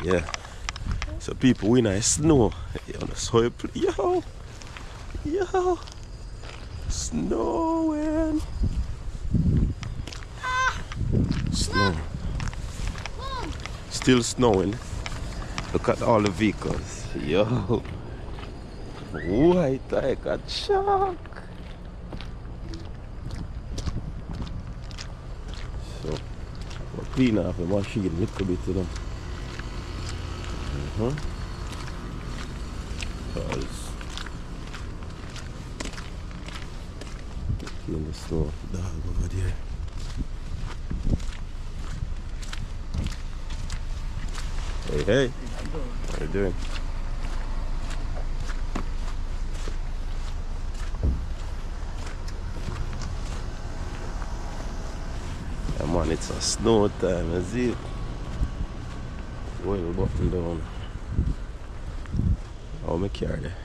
Yeah. So people we in snow. On the soil. Yo, snowing. Snow. Still snowing. Look at all the vehicles. Yo. White like a shark. So we'll clean off the machine a little bit, you know. Because in the snow dog over there. Hey, how you doing? Yeah, man, it's a snow time, is it? Well button down. How me car there?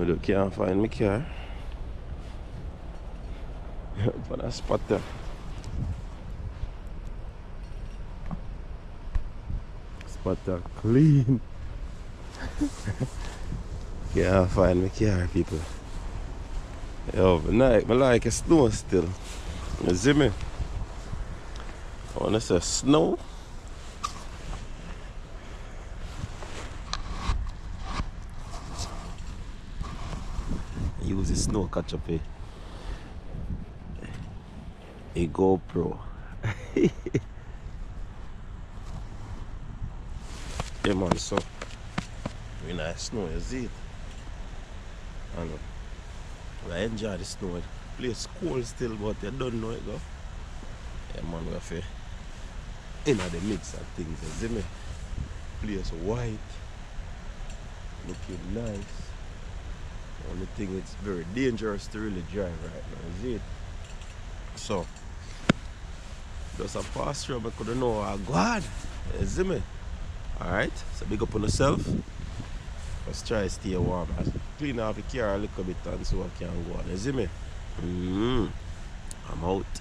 I can't find my car. But I spot there. Spot there clean. Can't find my car, people. Yo, but I like a snow still. You see me? I wanna say snow. Use the snow catch up a GoPro. Yeah man, so very nice snow, you see it? I know. I enjoy the snow. The place cold still, but you don't know it go. Yeah man, we have to in the mix of things, you see me? Place white, looking nice. Only thing it's very dangerous to really drive right now, you see it? So just a pass through, I couldn't know how God, you see me? Alright, so big up on yourself. Let's try to stay warm. I clean off the car a little bit and so I can go on. You see me? I'm out.